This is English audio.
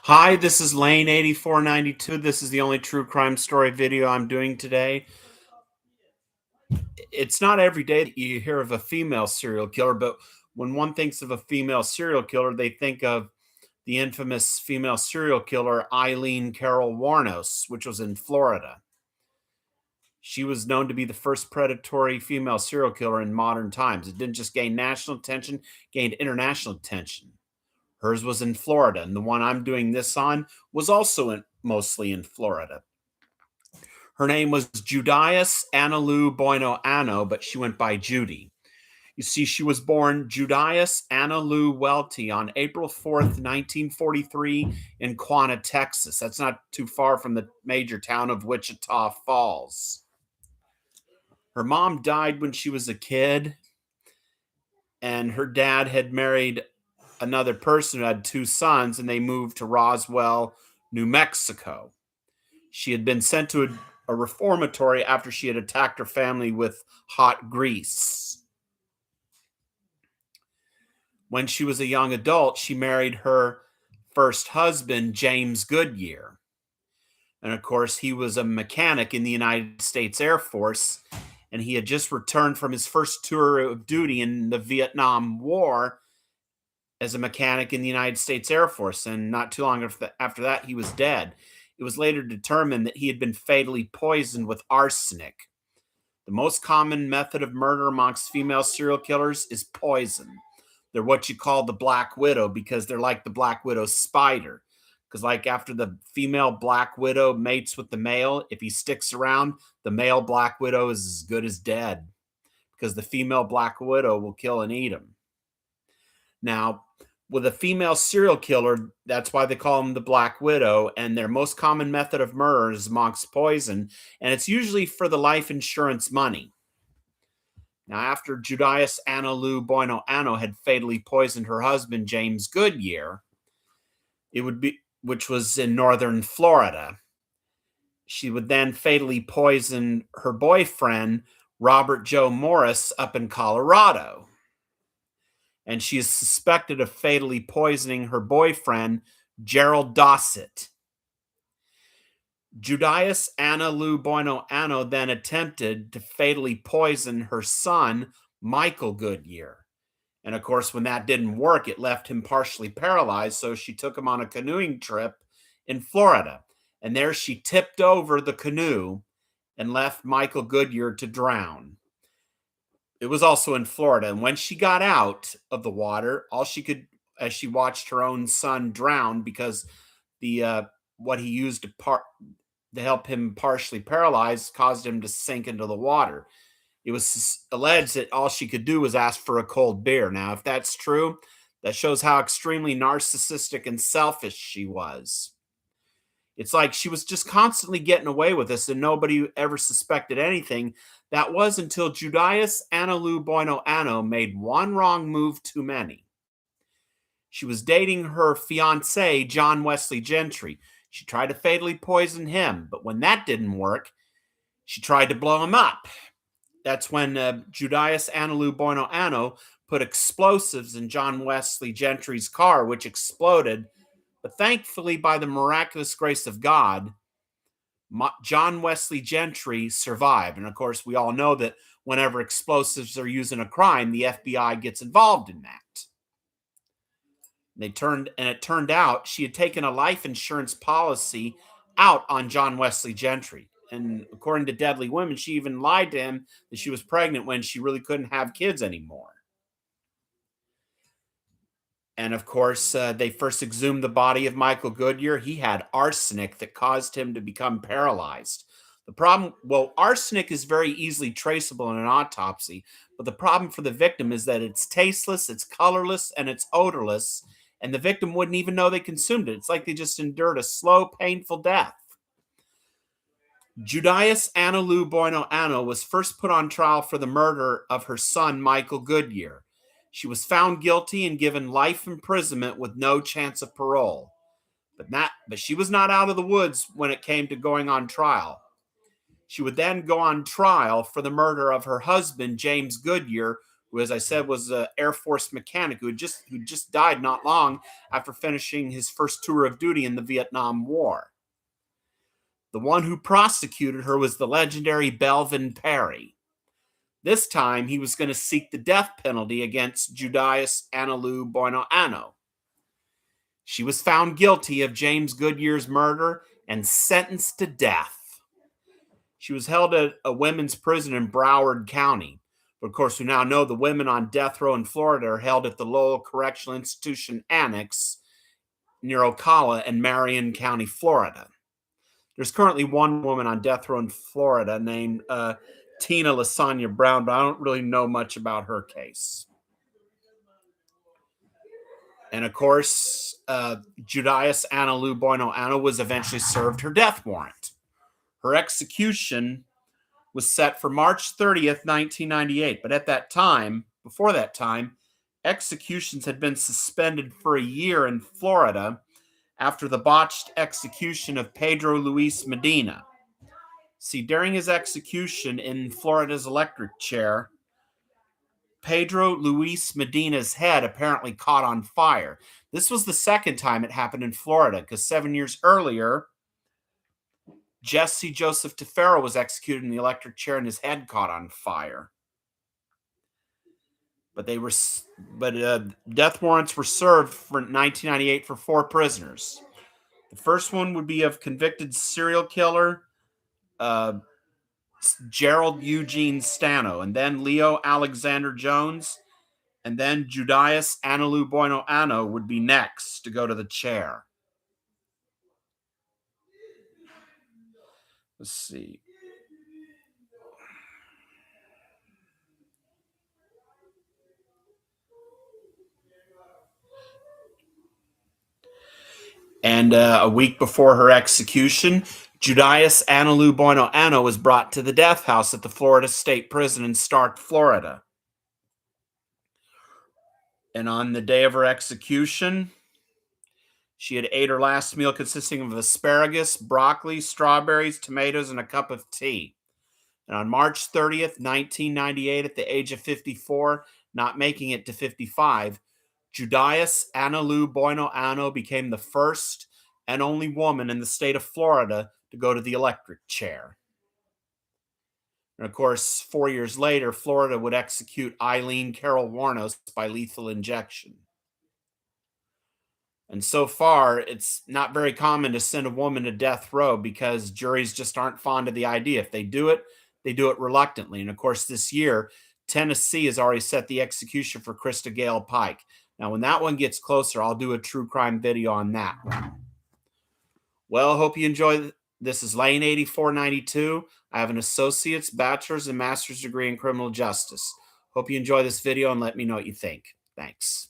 Hi, this is Lane8492. This is the only true crime story video I'm doing today. It's not every day that you hear of a female serial killer, but when one thinks of a female serial killer, they think of the infamous female serial killer Eileen Carol Warnos, which was in Florida. She was known to be the first predatory female serial killer in modern times. It didn't just gain national attention, gained international attention. Hers was in Florida, and the one I'm doing this on was also mostly in Florida. Her name was Judias Anna Lou Buenoano, but she went by Judy. You see, she was born Judias Anna Lou Welty on April 4th, 1943, in Quanah, Texas. That's not too far from the major town of Wichita Falls. Her mom died when she was a kid, and her dad had married another person who had two sons, and they moved to Roswell, New Mexico. She had been sent to a reformatory after she had attacked her family with hot grease. When she was a young adult, she married her first husband, James Goodyear. And of course, he was a mechanic in the United States Air Force, and he had just returned from his first tour of duty in the Vietnam War as a mechanic in the United States Air Force. And not too long after that, he was dead. It was later determined that he had been fatally poisoned with arsenic. The most common method of murder amongst female serial killers is poison. They're what you call the Black Widow because they're like the Black Widow spider. Because like after the female Black Widow mates with the male, if he sticks around, the male Black Widow is as good as dead because the female Black Widow will kill and eat him. Now, with a female serial killer, that's why they call them the Black Widow, and their most common method of murder is amongst poison, and it's usually for the life insurance money. Now, after Judias Anna Lou Buenoano had fatally poisoned her husband, James Goodyear, which was in northern Florida, she would then fatally poison her boyfriend, Robert Joe Morris, up in Colorado. And she is suspected of fatally poisoning her boyfriend, Gerald Dossett. Judias Anna Lou Buenoano then attempted to fatally poison her son, Michael Goodyear. And of course, when that didn't work, it left him partially paralyzed, so she took him on a canoeing trip in Florida. And there she tipped over the canoe and left Michael Goodyear to drown. It was also in Florida. And when she got out of the water, all she could, as she watched her own son drown, because what he used to help him partially paralyzed caused him to sink into the water. It was alleged that all she could do was ask for a cold beer. Now, if that's true, that shows how extremely narcissistic and selfish she was. It's like she was just constantly getting away with this and nobody ever suspected anything. That was until Judias Anna Lou Buenoano made one wrong move too many. She was dating her fiance, John Wesley Gentry. She tried to fatally poison him, but when that didn't work, she tried to blow him up. That's when Judias Anna Lou Buenoano put explosives in John Wesley Gentry's car, which exploded. But thankfully, by the miraculous grace of God, John Wesley Gentry survived. And of course, we all know that whenever explosives are used in a crime, the FBI gets involved in that. It turned out she had taken a life insurance policy out on John Wesley Gentry. And according to Deadly Women, she even lied to him that she was pregnant when she really couldn't have kids anymore. And of course, they first exhumed the body of Michael Goodyear. He had arsenic that caused him to become paralyzed. The problem, well, arsenic is very easily traceable in an autopsy, but the problem for the victim is that it's tasteless, it's colorless, and it's odorless, and the victim wouldn't even know they consumed it. It's like they just endured a slow, painful death. Judias Anna Lou Buenoano was first put on trial for the murder of her son, Michael Goodyear. She was found guilty and given life imprisonment with no chance of parole. But she was not out of the woods when it came to going on trial. She would then go on trial for the murder of her husband, James Goodyear, who, as I said, was an Air Force mechanic who just died not long after finishing his first tour of duty in the Vietnam War. The one who prosecuted her was the legendary Belvin Perry. This time, he was going to seek the death penalty against Judias Anna Lou Buenoano. She was found guilty of James Goodyear's murder and sentenced to death. She was held at a women's prison in Broward County. But of course, we now know the women on death row in Florida are held at the Lowell Correctional Institution Annex near Ocala in Marion County, Florida. There's currently one woman on death row in Florida named Tina Lasagna Brown, but I don't really know much about her case. And of course, Judias Anna Lou Buenoano was eventually served her death warrant. Her execution was set for March 30th, 1998. But at that time, before that time, executions had been suspended for a year in Florida after the botched execution of Pedro Luis Medina. See, during his execution in Florida's electric chair, Pedro Luis Medina's head apparently caught on fire. This was the second time it happened in Florida, because 7 years earlier, Jesse Joseph Tefero was executed in the electric chair and his head caught on fire. But death warrants were served for 1998 for 4 prisoners. The first one would be of convicted serial killer Gerald Eugene Stano, and then Leo Alexander Jones, and then Judias Anna Lou Buenoano would be next to go to the chair. Let's see. And a week before her execution, Judias Anna Lou Buenoano was brought to the death house at the Florida State Prison in Stark, Florida. And on the day of her execution, she had ate her last meal consisting of asparagus, broccoli, strawberries, tomatoes, and a cup of tea. And on March 30th, 1998, at the age of 54, not making it to 55, Judias Anna Lou Buenoano became the first and only woman in the state of Florida to go to the electric chair. And of course, 4 years later, Florida would execute Eileen Carol Warnos by lethal injection. And so far, it's not very common to send a woman to death row because juries just aren't fond of the idea. If they do it reluctantly. And of course, this year, Tennessee has already set the execution for Krista Gale Pike. Now, when that one gets closer, I'll do a true crime video on that one. Well, I hope you enjoy. This is Lane 8492. I have an associate's, bachelor's, and master's degree in criminal justice. Hope you enjoy this video and let me know what you think. Thanks.